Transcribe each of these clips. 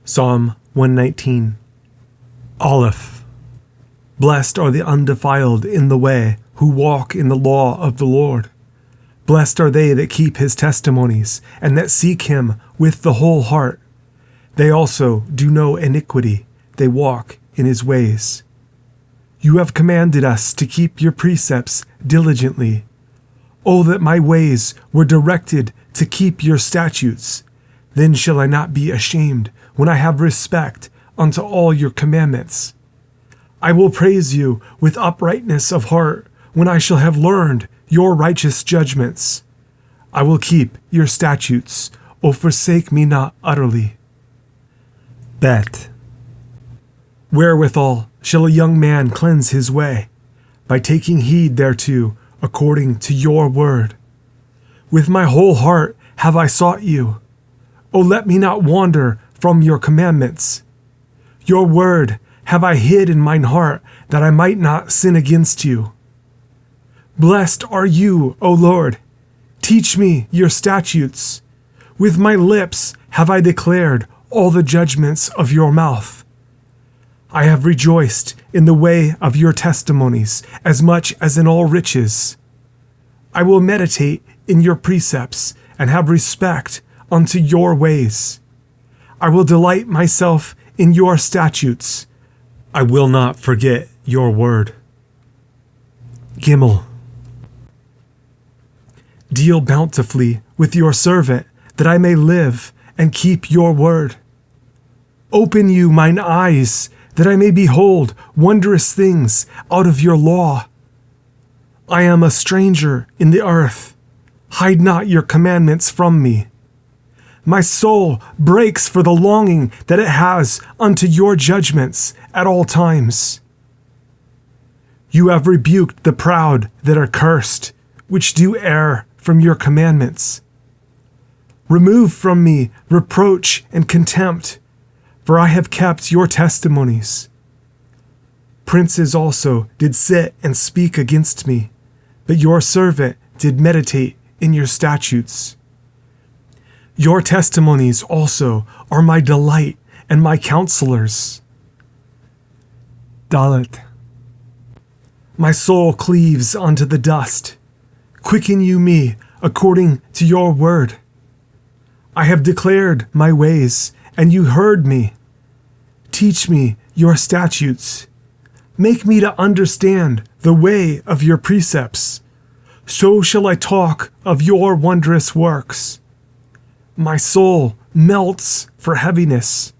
Psalm 119. Aleph. Blessed are the undefiled in the way, who walk in the law of the Lord. Blessed are they that keep his testimonies, and that seek him with the whole heart. They also do no iniquity, they walk in his ways. You have commanded us to keep your precepts diligently. Oh, that my ways were directed to keep your statutes. Then shall I not be ashamed when I have respect unto all your commandments. I will praise you with uprightness of heart when I shall have learned your righteous judgments. I will keep your statutes. O forsake me not utterly. Bet. Wherewithal shall a young man cleanse his way? By taking heed thereto, according to your word. With my whole heart have I sought you. O let me not wander from your commandments. Your word have I hid in mine heart, that I might not sin against you. Blessed are you, O Lord. Teach me your statutes. With my lips have I declared all the judgments of your mouth. I have rejoiced in the way of your testimonies as much as in all riches. I will meditate in your precepts and have respect unto your ways. I will delight myself in your statutes. I will not forget your word. Gimel. Deal bountifully with your servant, that I may live and keep your word. Open you mine eyes, that I may behold wondrous things out of your law. I am a stranger in the earth. Hide not your commandments from me. My soul breaks for the longing that it has unto your judgments at all times. You have rebuked the proud that are cursed, which do err from your commandments. Remove from me reproach and contempt, for I have kept your testimonies. Princes also did sit and speak against me, but your servant did meditate in your statutes. Your testimonies also are my delight and my counselors. Dalet. My soul cleaves unto the dust. Quicken you me according to your word. I have declared my ways, and you heard me. Teach me your statutes. Make me to understand the way of your precepts. So shall I talk of your wondrous works. My soul melts for heaviness.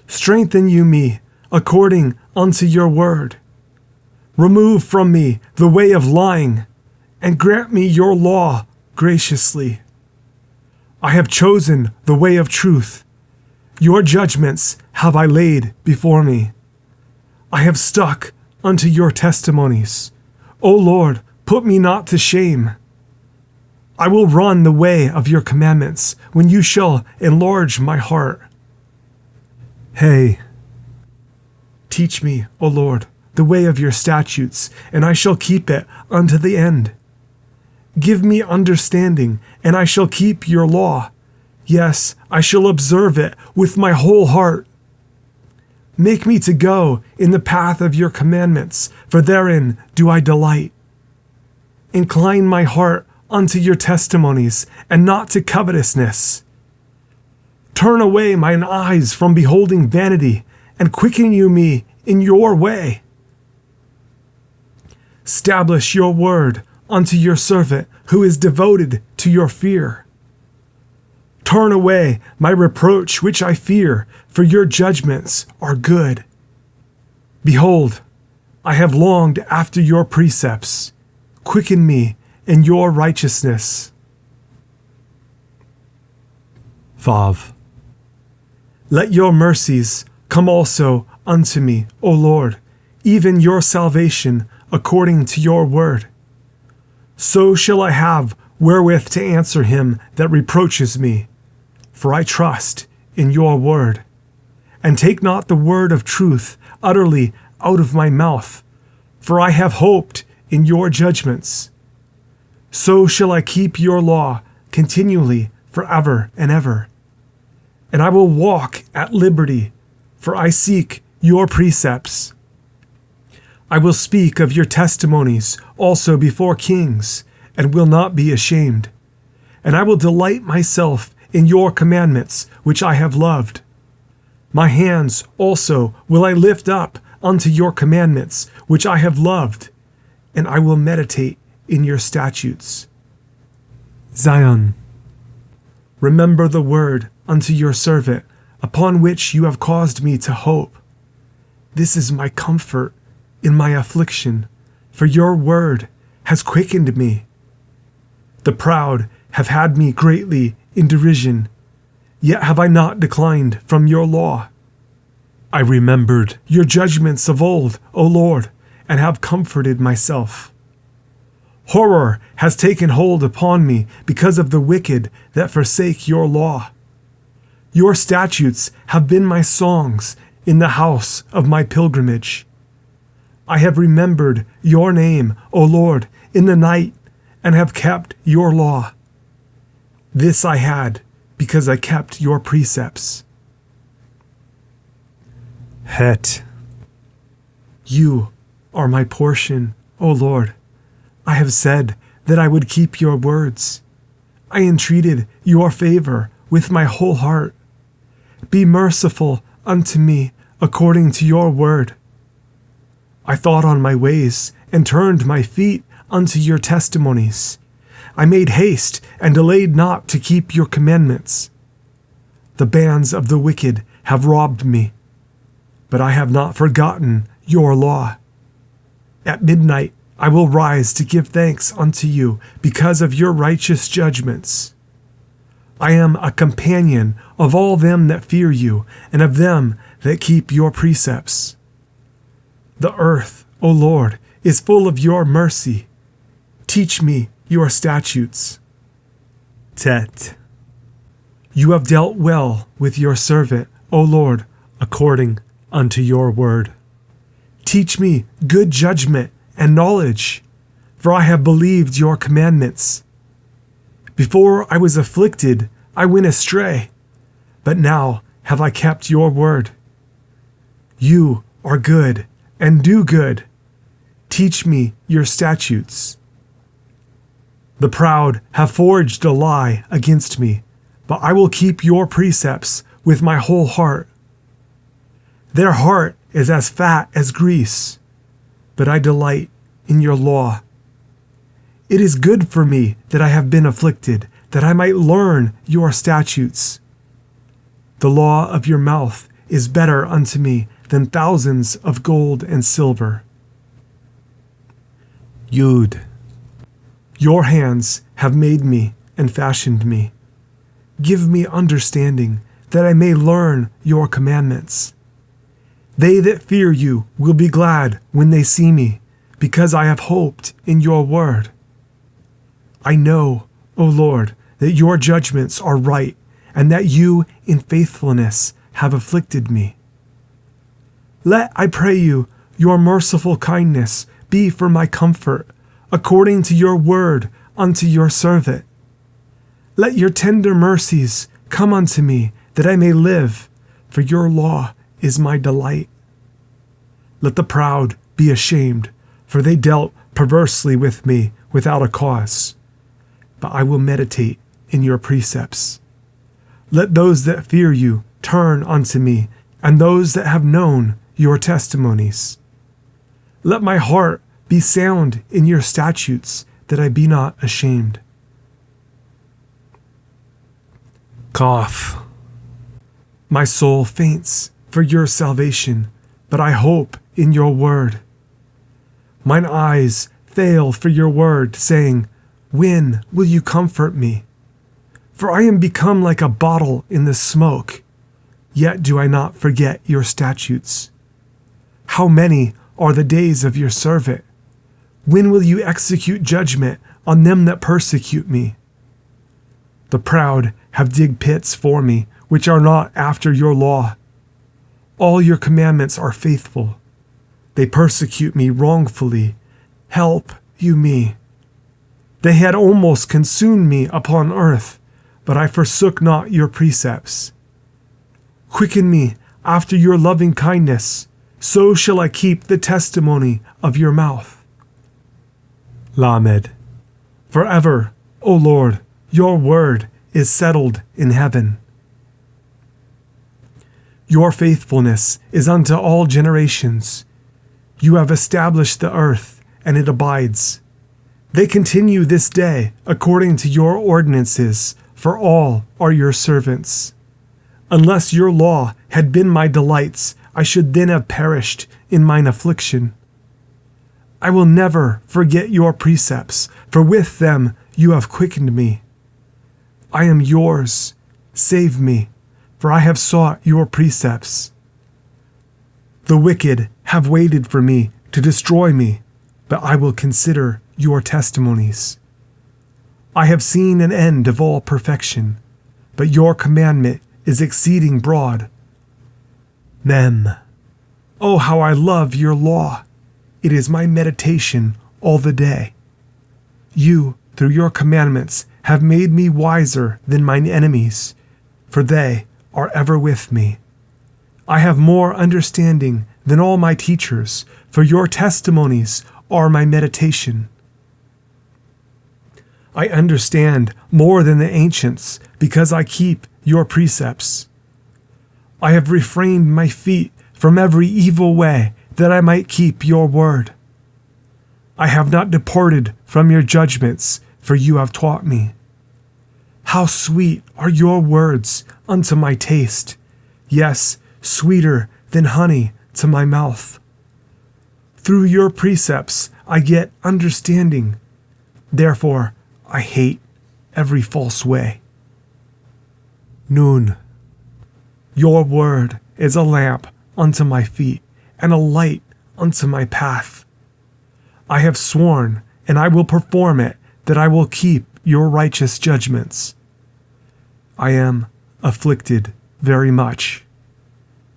Strengthen you me according unto your word. Remove from me the way of lying, and grant me your law graciously. I have chosen the way of truth. Your judgments have I laid before me. I have stuck unto your testimonies. O Lord, put me not to shame. I will run the way of your commandments when you shall enlarge my heart. Hey, teach me, O Lord, the way of your statutes, and I shall keep it unto the end. Give me understanding, and I shall keep your law. Yes, I shall observe it with my whole heart. Make me to go in the path of your commandments, for therein do I delight. Incline my heart unto your testimonies, and not to covetousness. Turn away mine eyes from beholding vanity, and quicken you me in your way. Establish your word unto your servant, who is devoted to your fear. Turn away my reproach which I fear, for your judgments are good. Behold, I have longed after your precepts. Quicken me in your righteousness. Vav. Let your mercies come also unto me, O Lord, even your salvation according to your word. So shall I have wherewith to answer him that reproaches me, for I trust in your word. And take not the word of truth utterly out of my mouth, for I have hoped in your judgments. So shall I keep your law continually forever and ever. and I will walk at liberty, for I seek your precepts. I will speak of your testimonies also before kings, and will not be ashamed. And I will delight myself in your commandments, which I have loved. My hands also will I lift up unto your commandments, which I have loved, and I will meditate in your statutes. Zion. Remember the word unto your servant, upon which you have caused me to hope. This is my comfort in my affliction, for your word has quickened me. The proud have had me greatly in derision, yet have I not declined from your law. I remembered your judgments of old, O Lord, and have comforted myself. Horror has taken hold upon me because of the wicked that forsake your law. Your statutes have been my songs in the house of my pilgrimage. I have remembered your name, O Lord, in the night, and have kept your law. This I had because I kept your precepts. Het. You are my portion, O Lord. I have said that I would keep your words. I entreated your favor with my whole heart. Be merciful unto me according to your word. I thought on my ways and turned my feet unto your testimonies. I made haste and delayed not to keep your commandments. The bands of the wicked have robbed me, but I have not forgotten your law. At midnight I will rise to give thanks unto you because of your righteous judgments. I am a companion of all them that fear you, and of them that keep your precepts. The earth, O Lord, is full of your mercy. Teach me your statutes. Tet. You have dealt well with your servant, O Lord, according unto your word. Teach me good judgment and knowledge, for I have believed your commandments. Before I was afflicted, I went astray, but now have I kept your word. You are good and do good. Teach me your statutes. The proud have forged a lie against me, but I will keep your precepts with my whole heart. Their heart is as fat as grease, but I delight in your law. It is good for me that I have been afflicted, that I might learn your statutes. The law of your mouth is better unto me than thousands of gold and silver. Yud. Your hands have made me and fashioned me. Give me understanding, that I may learn your commandments. They that fear you will be glad when they see me, because I have hoped in your word. I know, O Lord, that your judgments are right, and that you in faithfulness have afflicted me. Let, I pray you, your merciful kindness be for my comfort, according to your word unto your servant. Let your tender mercies come unto me, that I may live, for your law is my delight. Let the proud be ashamed, for they dealt perversely with me without a cause. But I will meditate in your precepts. Let those that fear you turn unto me, and those that have known your testimonies. Let my heart be sound in your statutes, that I be not ashamed. Cough. My soul faints for your salvation, but I hope in your word. Mine eyes fail for your word, saying, when will you comfort me? For I am become like a bottle in the smoke, yet do I not forget your statutes. How many are the days of your servant? When will you execute judgment on them that persecute me? The proud have digged pits for me, which are not after your law. All your commandments are faithful. They persecute me wrongfully. Help you me. They had almost consumed me upon earth, but I forsook not your precepts. Quicken me after your loving kindness, so shall I keep the testimony of your mouth. Lamed. Forever, O Lord, your word is settled in heaven. Your faithfulness is unto all generations. You have established the earth, and it abides. They continue this day according to your ordinances, for all are your servants. Unless your law had been my delights, I should then have perished in mine affliction. I will never forget your precepts, for with them you have quickened me. I am yours. Save me, for I have sought your precepts. The wicked have waited for me to destroy me, but I will consider your testimonies. I have seen an end of all perfection, but your commandment is exceeding broad. Mem. Oh, how I love your law! It is my meditation all the day. You, through your commandments, have made me wiser than mine enemies, for they are ever with me. I have more understanding than all my teachers, for your testimonies are my meditation. I understand more than the ancients, because I keep your precepts. I have refrained my feet from every evil way, that I might keep your word. I have not departed from your judgments, for you have taught me. How sweet are your words unto my taste, yes, sweeter than honey to my mouth. Through your precepts I get understanding, therefore I hate every false way. Nun. Your word is a lamp unto my feet, and a light unto my path. I have sworn, and I will perform it, that I will keep your righteous judgments. I am afflicted very much.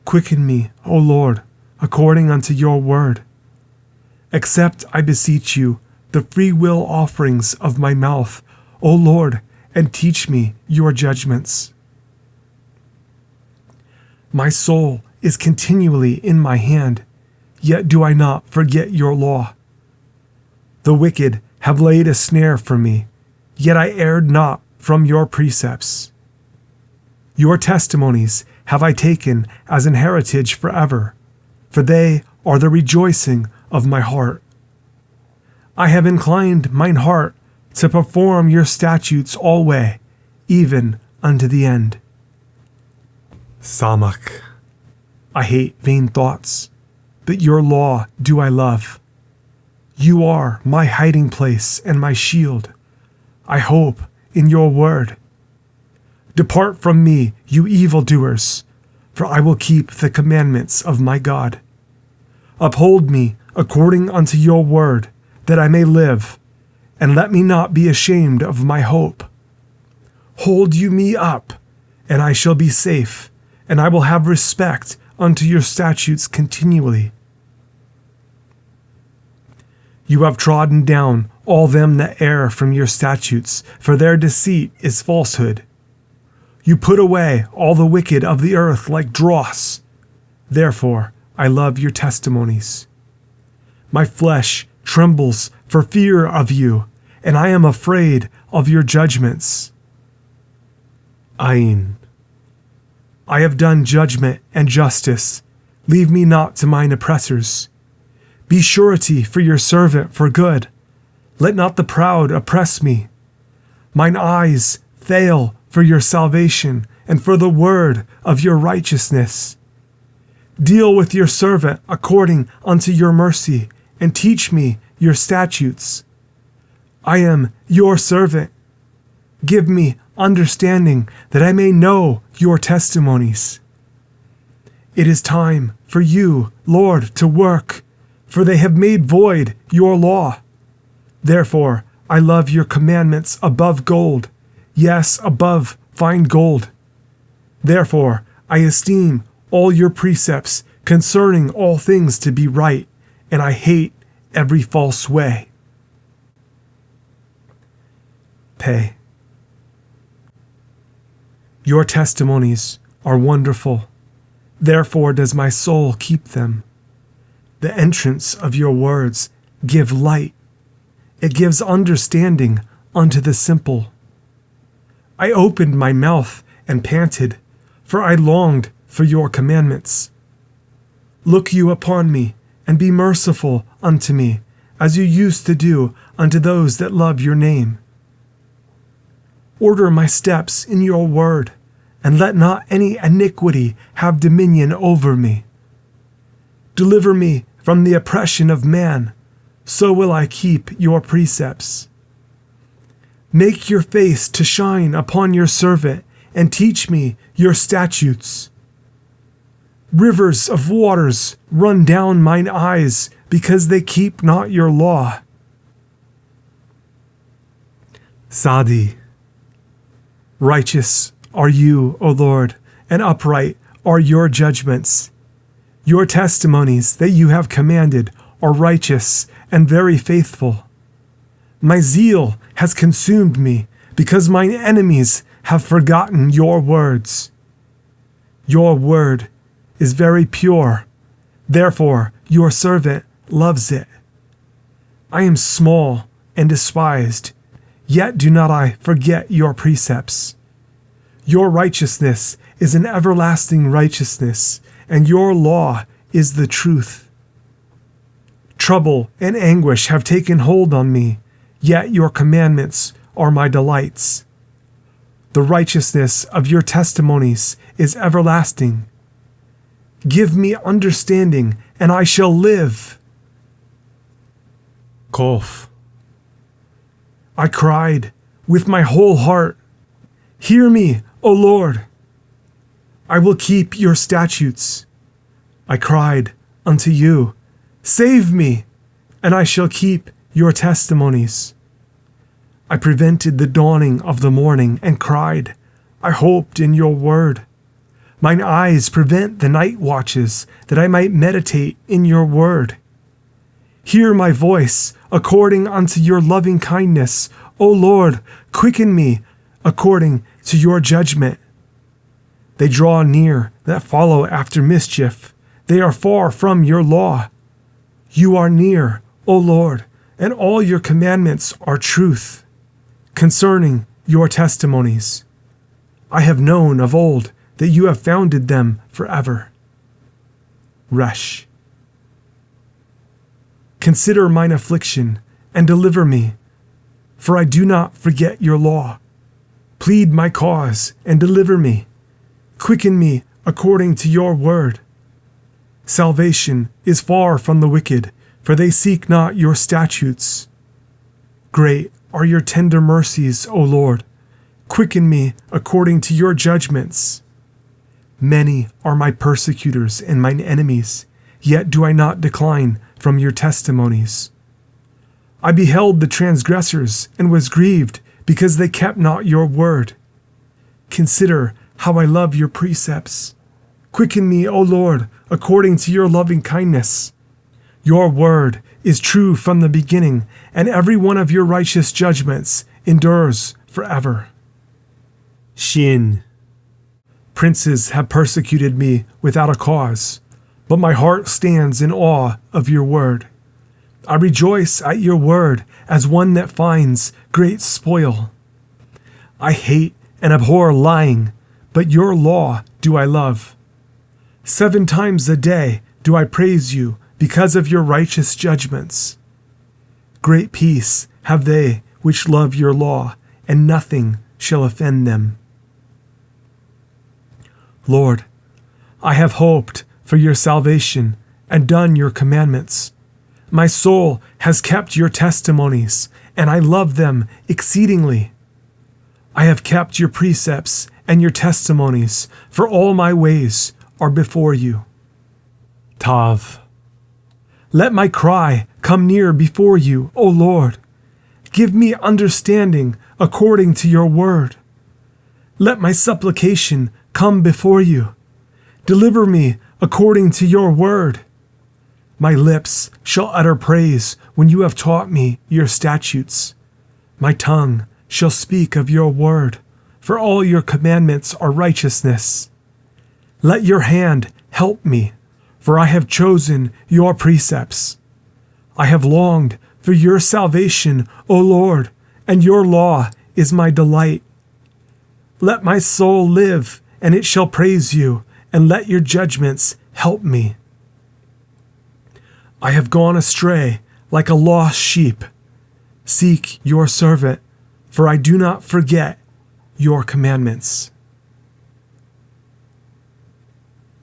Quicken me, O Lord, according unto your word. Accept, I beseech you, the free will offerings of my mouth, O Lord, and teach me your judgments. My soul is continually in my hand, yet do I not forget your law. The wicked have laid a snare for me, yet I erred not from your precepts. Your testimonies have I taken as an heritage forever, for they are the rejoicing of my heart. I have inclined mine heart to perform your statutes alway, even unto the end. Samach. I hate vain thoughts, but your law do I love. You are my hiding place and my shield. I hope in your word. Depart from me, you evildoers, for I will keep the commandments of my God. Uphold me according unto your word, that I may live, and let me not be ashamed of my hope. Hold you me up, and I shall be safe, and I will have respect unto your statutes continually. You have trodden down all them that err from your statutes, for their deceit is falsehood. You put away all the wicked of the earth like dross. Therefore I love your testimonies. My flesh trembles for fear of you, and I am afraid of your judgments. Ain. I have done judgment and justice. Leave me not to mine oppressors. Be surety for your servant for good. Let not the proud oppress me. Mine eyes fail for your salvation and for the word of your righteousness. Deal with your servant according unto your mercy, and teach me your statutes. I am your servant. Give me understanding, that I may know your testimonies. It is time for you, Lord, to work, for they have made void your law. Therefore I love your commandments above gold, yes, above fine gold. Therefore I esteem all your precepts concerning all things to be right, and I hate every false way. Your testimonies are wonderful, Therefore does my soul keep them. The entrance of your words give light. It gives understanding unto the simple. I opened my mouth and panted, for I longed for your commandments. Look you upon me, and be merciful unto me, as you used to do unto those that love your name. Order my steps in your word, and let not any iniquity have dominion over me. Deliver me from the oppression of man, so will I keep your precepts. Make your face to shine upon your servant, and teach me your statutes. Rivers of waters run down mine eyes, because they keep not your law. Sadi. Righteous are you, O Lord, and upright are your judgments. Your testimonies that you have commanded are righteous and very faithful. My zeal has consumed me, because mine enemies have forgotten your words. Your word is very pure, therefore your servant loves it. I am small and despised, yet do not I forget your precepts. Your righteousness is an everlasting righteousness, and your law is the truth. Trouble and anguish have taken hold on me, yet your commandments are my delights. The righteousness of your testimonies is everlasting. Give me understanding, and I shall live. Kof. I cried with my whole heart, hear me, O Lord. I will keep your statutes. I cried unto you, save me, and I shall keep your testimonies. I prevented the dawning of the morning and cried, I hoped in your word. Mine eyes prevent the night watches, that I might meditate in your word. Hear my voice according unto your loving kindness. O Lord, quicken me according to your judgment. They draw near that follow after mischief. They are far from your law. You are near, O Lord, and all your commandments are truth. Concerning your testimonies, I have known of old that you have founded them forever. Resh. Consider mine affliction and deliver me, for I do not forget your law. Plead my cause and deliver me. Quicken me according to your word. Salvation is far from the wicked, for they seek not your statutes. Great are your tender mercies, O Lord. Quicken me according to your judgments. Many are my persecutors and mine enemies, yet do I not decline from your testimonies. I beheld the transgressors and was grieved, because they kept not your word. Consider how I love your precepts. Quicken me, O Lord, according to your loving kindness. Your word is true from the beginning, and every one of your righteous judgments endures forever. Shin. Princes have persecuted me without a cause, but my heart stands in awe of your word. I rejoice at your word as one that finds great spoil. I hate and abhor lying, but your law do I love. 7 times a day do I praise you because of your righteous judgments. Great peace have they which love your law, and nothing shall offend them. Lord, I have hoped for your salvation and done your commandments. My soul has kept your testimonies, and I love them exceedingly. I have kept your precepts and your testimonies, for all my ways are before you. Tav. Let my cry come near before you, O Lord. Give me understanding according to your word. Let my supplication come before you. Deliver me according to your word. My lips shall utter praise when you have taught me your statutes. My tongue shall speak of your word, for all your commandments are righteousness. Let your hand help me, for I have chosen your precepts. I have longed for your salvation, O Lord, and your law is my delight. Let my soul live, and it shall praise you, and let your judgments help me. I have gone astray like a lost sheep. Seek your servant, for I do not forget your commandments.